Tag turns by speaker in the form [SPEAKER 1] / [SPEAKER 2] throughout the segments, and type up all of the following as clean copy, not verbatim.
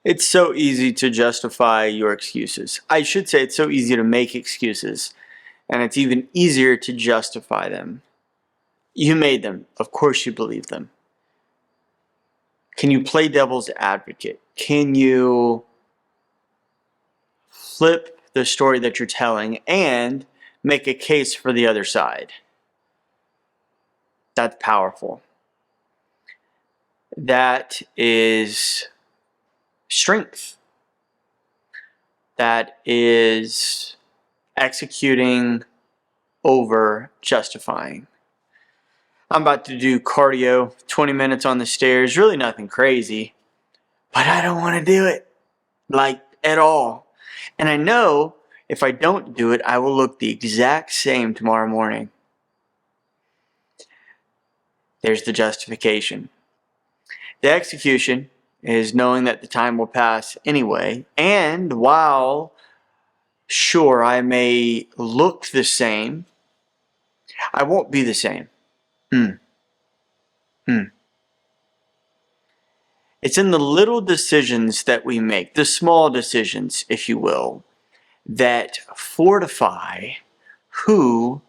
[SPEAKER 1] It's so easy to justify your excuses. I should say it's so easy to make excuses, and it's even easier to justify them. You made them. Of course you believe them. Can you play devil's advocate? Can you flip the story that you're telling and make a case for the other side? That's powerful. That is strength. That is executing over justifying. I'm about to do cardio, 20 minutes on the stairs, really nothing crazy, but I don't want to do it, like at all. And I know if I don't do it, I will look the exact same tomorrow morning. There's the justification. The execution is knowing that the time will pass anyway, and while sure I may look the same, I won't be the same. It's in the little decisions that we make, the small decisions, if you will, that fortify who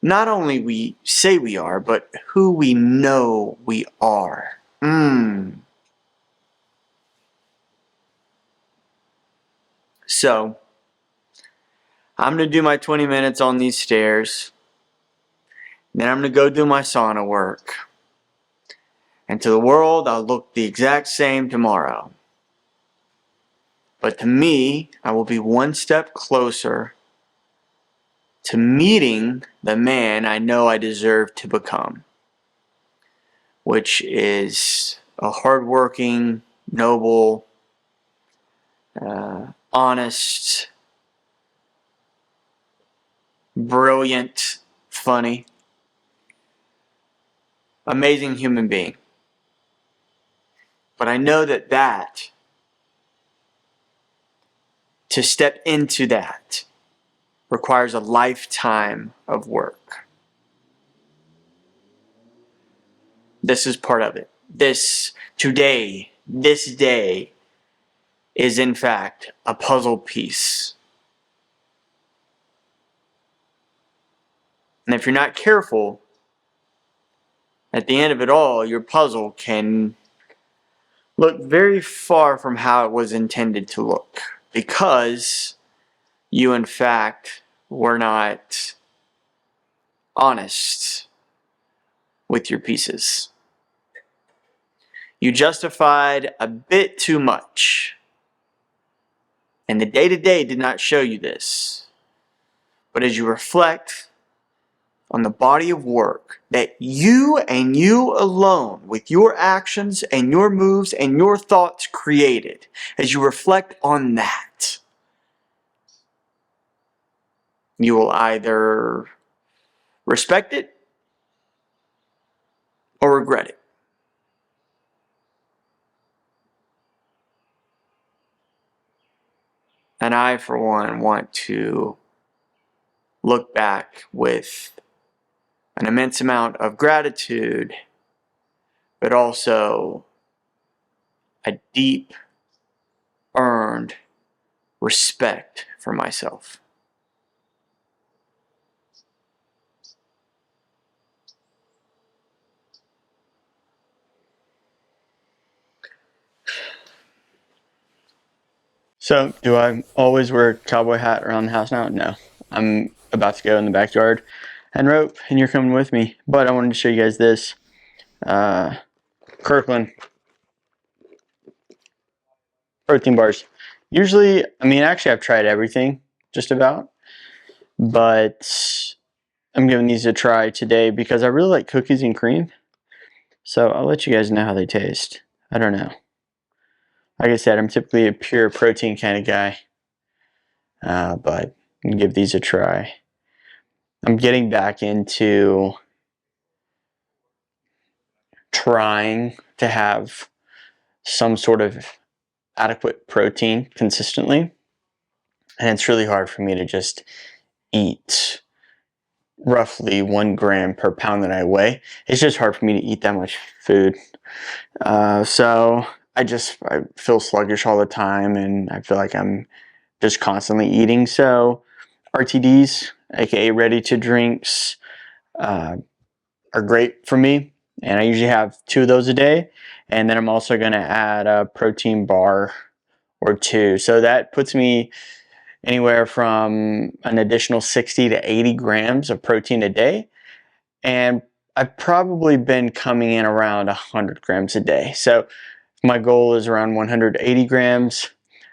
[SPEAKER 1] not only we say we are, but who we know we are. So, I'm going to do my 20 minutes on these stairs. Then I'm going to go do my sauna work. And to the world, I'll look the exact same tomorrow. But to me, I will be one step closer to meeting the man I know I deserve to become, which is a hardworking, noble, honest, brilliant, funny, amazing human being. But I know that to step into that requires a lifetime of work. This is part of it. This day is in fact a puzzle piece. And if you're not careful, at the end of it all, your puzzle can look very far from how it was intended to look, because you in fact were not honest with your pieces. You justified a bit too much, and the day-to-day did not show you this. But as you reflect on the body of work that you and you alone, with your actions and your moves and your thoughts created, as you reflect on that, you will either respect it or regret it. And I, for one, want to look back with an immense amount of gratitude, but also a deep, earned respect for myself. So, do I always wear a cowboy hat around the house now? No. I'm about to go in the backyard and rope, and you're coming with me. But I wanted to show you guys this. Kirkland protein bars. Usually, actually I've tried everything, just about. But I'm giving these a try today because I really like cookies and cream. So I'll let you guys know how they taste. I don't know. Like I said, I'm typically a pure protein kind of guy. But I'm gonna give these a try. I'm getting back into trying to have some sort of adequate protein consistently. And it's really hard for me to just eat roughly 1 gram per pound that I weigh. It's just hard for me to eat that much food. So I feel sluggish all the time, and I feel like I'm just constantly eating. So RTDs, aka ready to drinks, are great for me, and I usually have 2 of those a day. And then I'm also going to add a protein bar or 2, so that puts me anywhere from an additional 60 to 80 grams of protein a day, and I've probably been coming in around 100 grams a day. So if my goal is around 180 grams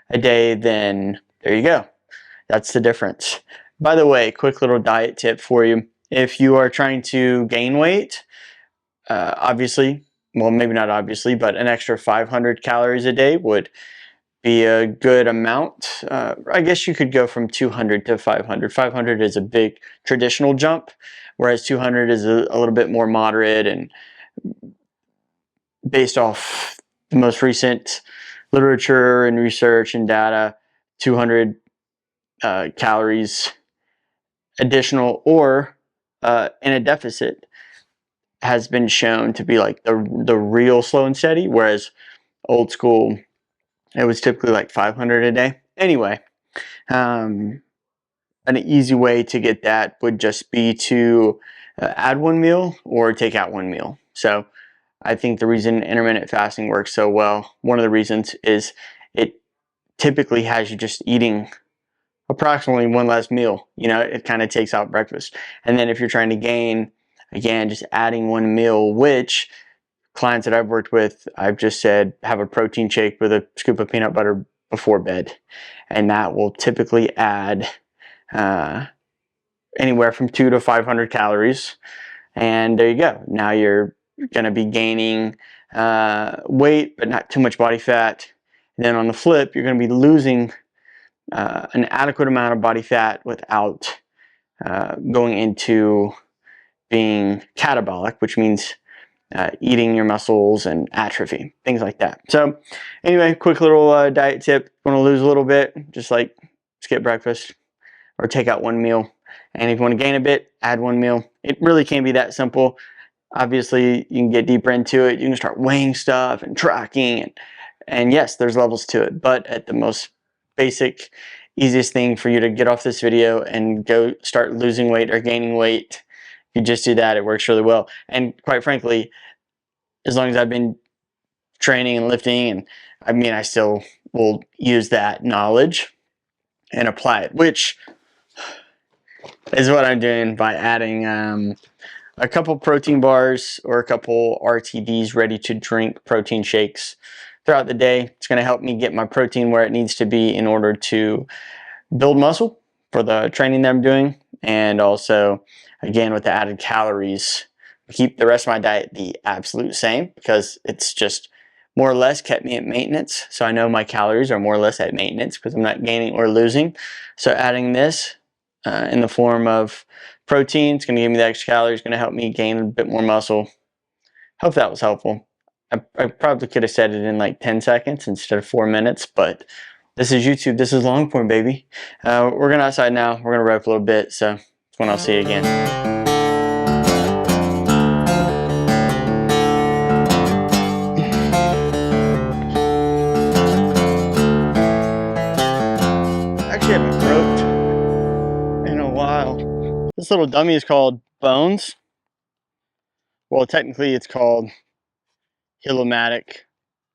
[SPEAKER 1] a day, then there you go. That's the difference. By the way, quick little diet tip for you. If you are trying to gain weight, obviously, well, maybe not obviously, but an extra 500 calories a day would be a good amount. I guess you could go from 200 to 500. 500 is a big traditional jump, whereas 200 is a little bit more moderate, and based off the most recent literature and research and data, 200 calories additional or in a deficit has been shown to be like the real slow and steady, whereas old school, it was typically like 500 a day. Anyway, an easy way to get that would just be to add 1 meal or take out 1 meal. So I think the reason intermittent fasting works so well, one of the reasons, is it typically has you just eating approximately 1 less meal. You know, it kind of takes out breakfast. And then if you're trying to gain, again, just adding 1 meal, which clients that I've worked with, I've just said, have a protein shake with a scoop of peanut butter before bed. And that will typically add anywhere from 200 to 500 calories. And there you go. Now you're going to be gaining weight, but not too much body fat. And then on the flip, you're going to be losing an adequate amount of body fat without going into being catabolic, which means eating your muscles and atrophy, things like that. So anyway, quick little diet tip. Want to lose a little bit, just like skip breakfast or take out 1 meal. And if you want to gain a bit, add 1 meal. It really can be that simple. Obviously, you can get deeper into it. You can start weighing stuff and tracking, and yes, there's levels to it. But at the most basic, easiest thing for you to get off this video and go start losing weight or gaining weight, you just do that. It works really well. And quite frankly, as long as I've been training and lifting, and I mean, I still will use that knowledge and apply it, which is what I'm doing by adding a couple protein bars or a couple RTDs, ready to drink protein shakes throughout the day. It's going to help me get my protein where it needs to be in order to build muscle for the training that I'm doing, and also, again, with the added calories, keep the rest of my diet the absolute same, because it's just more or less kept me at maintenance. So I know my calories are more or less at maintenance because I'm not gaining or losing. So adding this in the form of protein, it's going to give me the extra calories, going to help me gain a bit more muscle. Hope that was helpful. I probably could have said it in like 10 seconds instead of 4 minutes, but this is YouTube. This is long form, baby. We're going outside now. We're going to rep a little bit, so that's when I'll see you again. Actually, I haven't roped in a while. This little dummy is called Bones. Well, technically it's called Hilo-Matic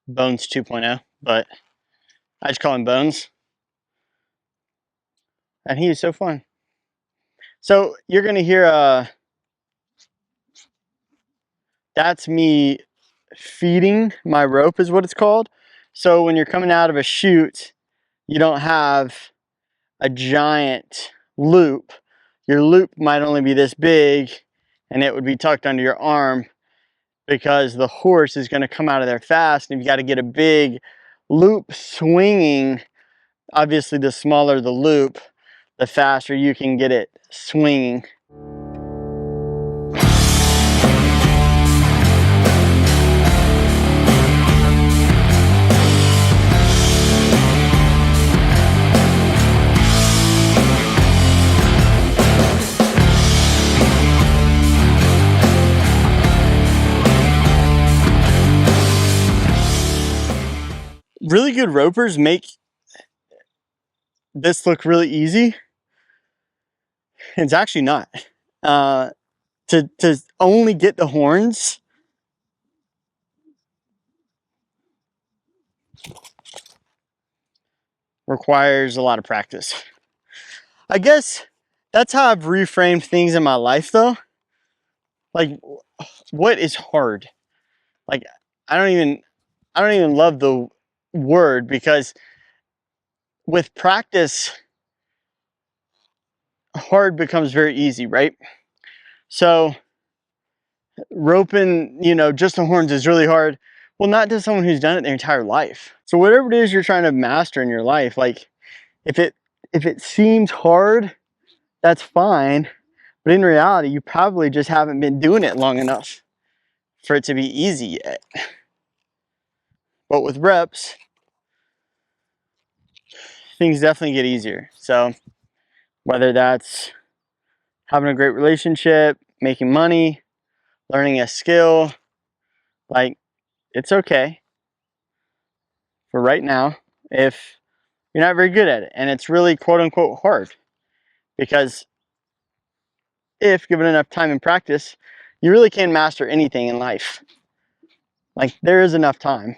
[SPEAKER 1] Bones 2.0, but I just call him Bones. And he is so fun. So you're going to hear, that's me feeding my rope is what it's called. So when you're coming out of a chute, you don't have a giant loop. Your loop might only be this big, and it would be tucked under your arm, because the horse is going to come out of there fast, and you've got to get a big loop swinging. Obviously, the smaller the loop, the faster you can get it swinging.
[SPEAKER 2] good ropers make this look really easy. It's actually not. To only get the horns requires a lot of practice. I guess that's how I've reframed things in my life though. Like, what is hard? Like, I don't even love the word, because with practice, hard becomes very easy, right? So roping, just the horns is really hard. Well, not to someone who's done it their entire life. So whatever it is you're trying to master in your life, like if it seems hard, that's fine. But in reality, you probably just haven't been doing it long enough for it to be easy yet. But with reps, things definitely get easier. So whether that's having a great relationship, making money, learning a skill, like, it's okay for right now if you're not very good at it and it's really quote unquote hard. Because if given enough time and practice, you really can master anything in life. Like, there is enough time.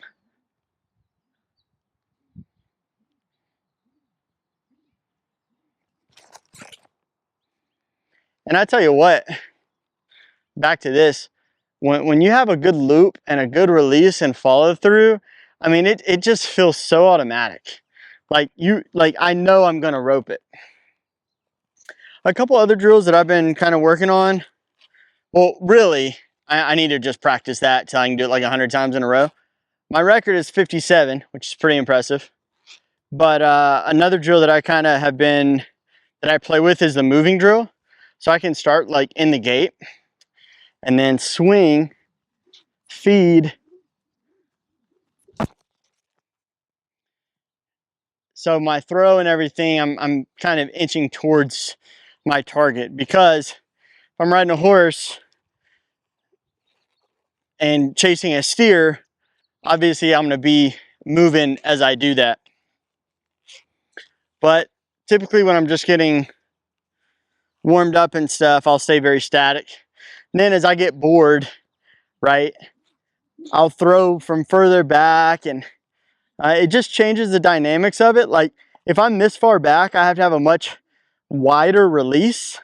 [SPEAKER 2] And I tell you what, back to this, when you have a good loop and a good release and follow through, I mean, it just feels so automatic. Like I know I'm gonna rope it. A couple other drills that I've been kind of working on. Well, really, I need to just practice that till I can do it like 100 times in a row. My record is 57, which is pretty impressive. But another drill that I kind of that I play with is the moving drill. So I can start like in the gate and then swing, feed. So my throw and everything, I'm kind of inching towards my target, because if I'm riding a horse and chasing a steer, obviously I'm going to be moving as I do that. But typically when I'm just getting warmed up and stuff, I'll stay very static. And then as I get bored, right, I'll throw from further back, and it just changes the dynamics of it. Like, if I'm this far back, I have to have a much wider release.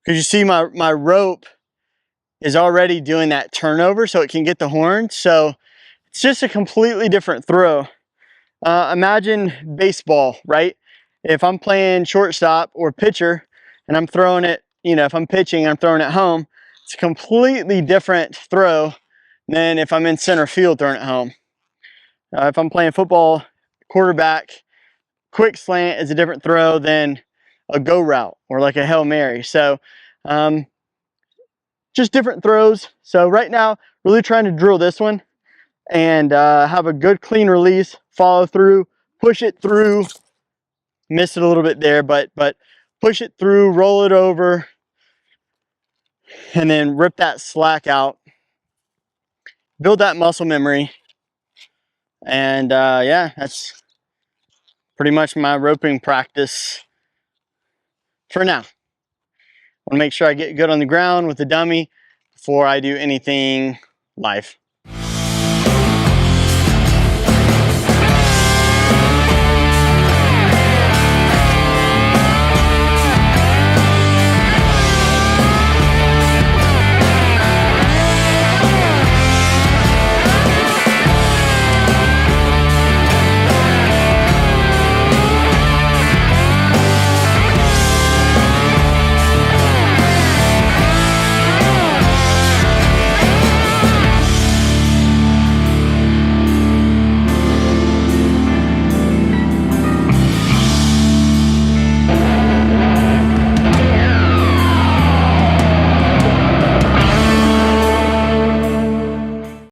[SPEAKER 2] Because you see my rope is already doing that turnover so it can get the horn. So it's just a completely different throw. Imagine baseball, right? If I'm playing shortstop or pitcher and I'm throwing it, if I'm pitching and I'm throwing it home, it's a completely different throw than if I'm in center field throwing it home. If I'm playing football, quarterback, quick slant is a different throw than a go route or like a Hail Mary. So just different throws. So right now, really trying to drill this one and have a good clean release, follow through, push it through. Missed it a little bit there, but push it through, roll it over, and then rip that slack out. Build that muscle memory. And yeah, that's pretty much my roping practice for now. I want to make sure I get good on the ground with the dummy before I do anything live.